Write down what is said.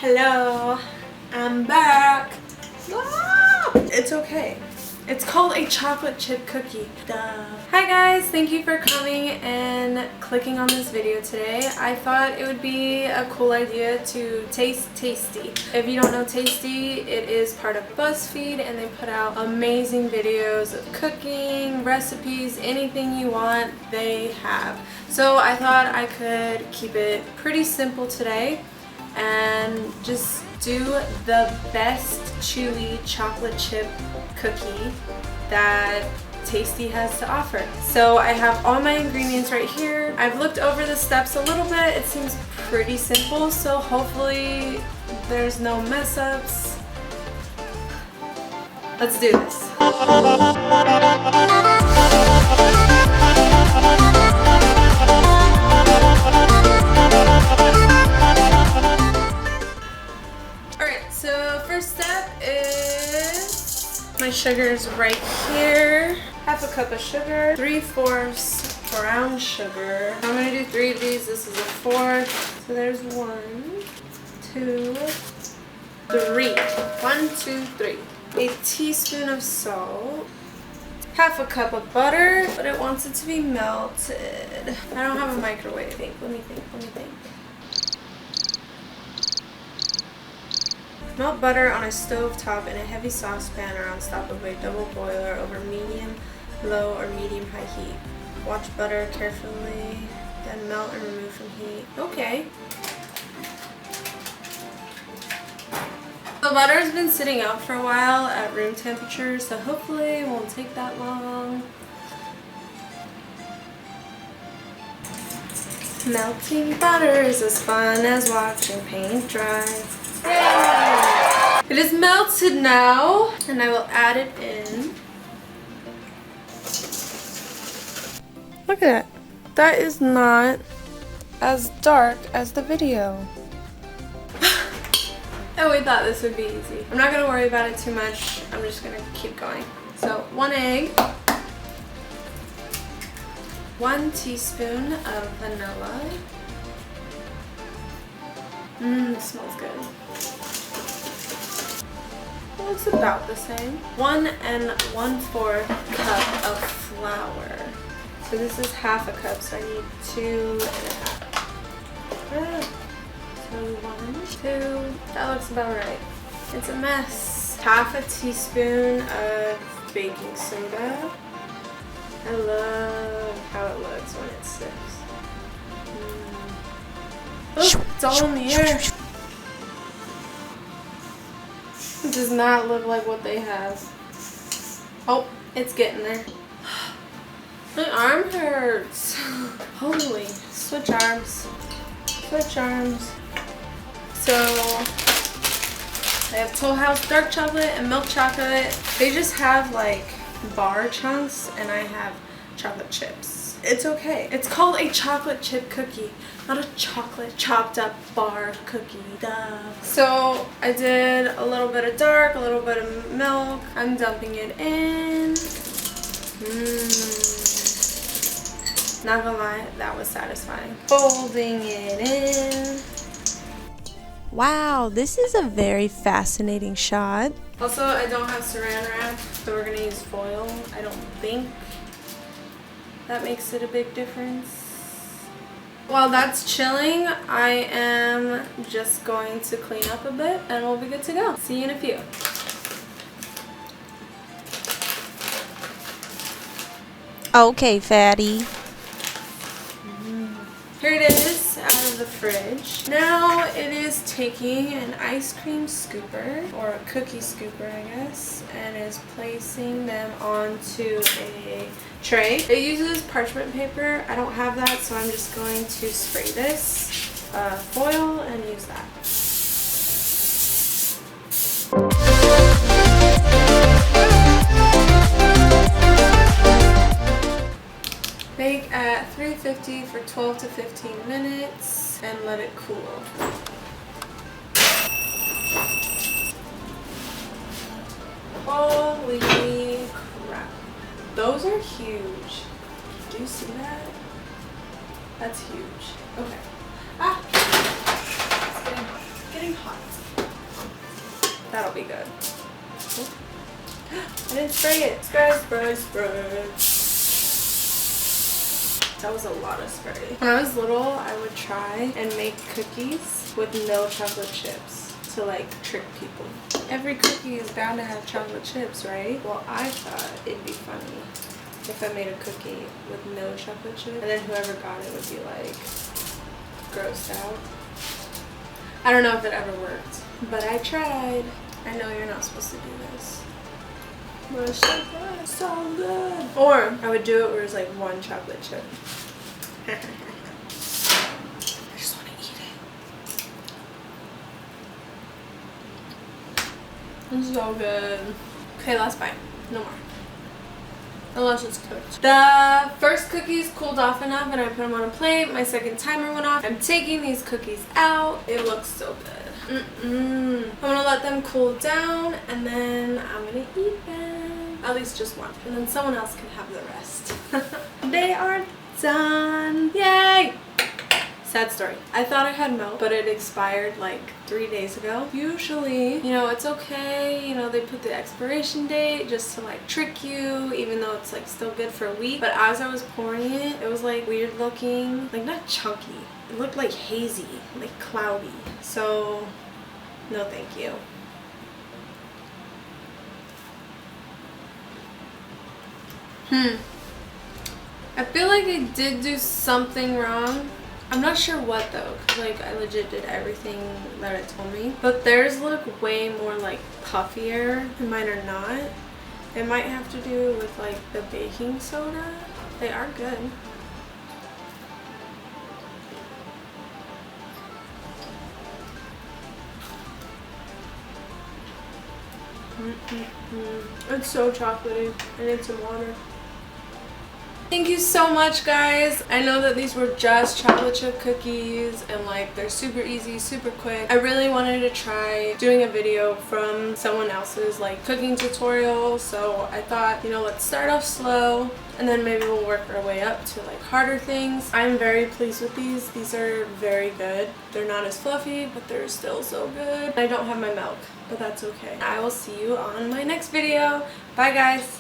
Hello, I'm back. Ah, it's okay. It's called a chocolate chip cookie. Duh. Hi guys, thank you for coming and clicking on this video today. I thought it would be a cool idea to taste Tasty. If you don't know Tasty, it is part of Buzzfeed and they put out amazing videos of cooking, recipes, anything you want, they have. So I thought I could keep it pretty simple today and just do the best chewy chocolate chip cookie that Tasty has to offer. So I have all my ingredients right here. I've looked over the steps a little bit. It seems pretty simple, so hopefully there's no mess ups. Let's do this. My sugar is right here. Half a cup of sugar, 3/4 brown sugar. I'm gonna do 3 of these. This is a 4th. So there's 1, 2, 3. 1, 2, 3. A teaspoon of salt. Half a cup of butter, but it wants it to be melted. I don't have a microwave. Let me think. Melt butter on a stove top in a heavy saucepan or on top of a double boiler over medium, low, or medium-high heat. Watch butter carefully, then melt and remove from heat. Okay. The butter has been sitting out for a while at room temperature, so hopefully it won't take that long. Melting butter is as fun as watching paint dry. Yay! It is melted now, and I will add it in. Look at that. That is not as dark as the video. Oh, we thought this would be easy. I'm not going to worry about it too much. I'm just going to keep going. So, 1 egg. 1 teaspoon of vanilla. It smells good. It looks about the same. 1 1/4 cup of flour. So this is half a cup, so I need 2 1/2. So 1, 2. That looks about right. It's a mess. Half a teaspoon of baking soda. I love how it looks when it sticks. Oh, it's all in the air. It does not look like what they have. Oh, it's getting there. My arm hurts. Holy, switch arms. Switch arms. So, I have Toll House dark chocolate and milk chocolate. They just have like bar chunks and I have chocolate chips. It's okay. It's called a chocolate chip cookie, not a chocolate chopped up bar cookie. Duh. So I did a little bit of dark, a little bit of milk. I'm dumping it in. Not gonna lie, that was satisfying. Folding it in. Wow, this is a very fascinating shot. Also, I don't have saran wrap, so we're gonna use foil. I don't think that makes it a big difference. While that's chilling, I am just going to clean up a bit and we'll be good to go. See you in a few. Okay, fatty. Here it is out of the fridge. Now it is taking an ice cream scooper, or a cookie scooper I guess, and is placing them onto a tray. It uses parchment paper. I don't have that, so I'm just going to spray this foil and use that. Bake at 350 for 12 to 15 minutes and let it cool. Holy crap. Those are huge. Do you see that? That's huge. Okay. Ah! Get getting hot. That'll be good. Oh. I didn't spray it. Spray. That was a lot of spray. When I was little, I would try and make cookies with no chocolate chips to like trick people. Every cookie is bound to have chocolate chips, right? Well, I thought it'd be funny if I made a cookie with no chocolate chip, and then whoever got it would be like grossed out. I don't know if it ever worked, but I tried. I know you're not supposed to do this, but it's so good. So good. Or I would do it where it's like one chocolate chip. I just want to eat it. It's so good. Okay, last bite. No more. Unless it's cooked. The first cookies cooled off enough and I put them on a plate. My second timer went off. I'm taking these cookies out. It looks so good. I'm gonna let them cool down and then I'm gonna eat them. At least just one. And then someone else can have the rest. They are done. Yay! Sad story. I thought I had milk, but it expired like 3 days ago. Usually, you know, it's okay. You know, they put the expiration date just to like trick you, even though it's like still good for a week. But as I was pouring it, it was like weird looking, like not chunky. It looked like hazy, like cloudy. So, no thank you. I feel like I did do something wrong. I'm not sure what though, because like I legit did everything that it told me. But theirs look way more like puffier and mine are not. It might have to do with like the baking soda. They are good. It's so chocolatey. I need some water. Thank you so much, guys. I know that these were just chocolate chip cookies and like they're super easy, super quick. I really wanted to try doing a video from someone else's like cooking tutorial, so I thought, you know, let's start off slow and then maybe we'll work our way up to like harder things. I'm very pleased with these. These are very good. They're not as fluffy, but they're still so good. I don't have my milk, but that's okay. I will see you on my next video. Bye, guys.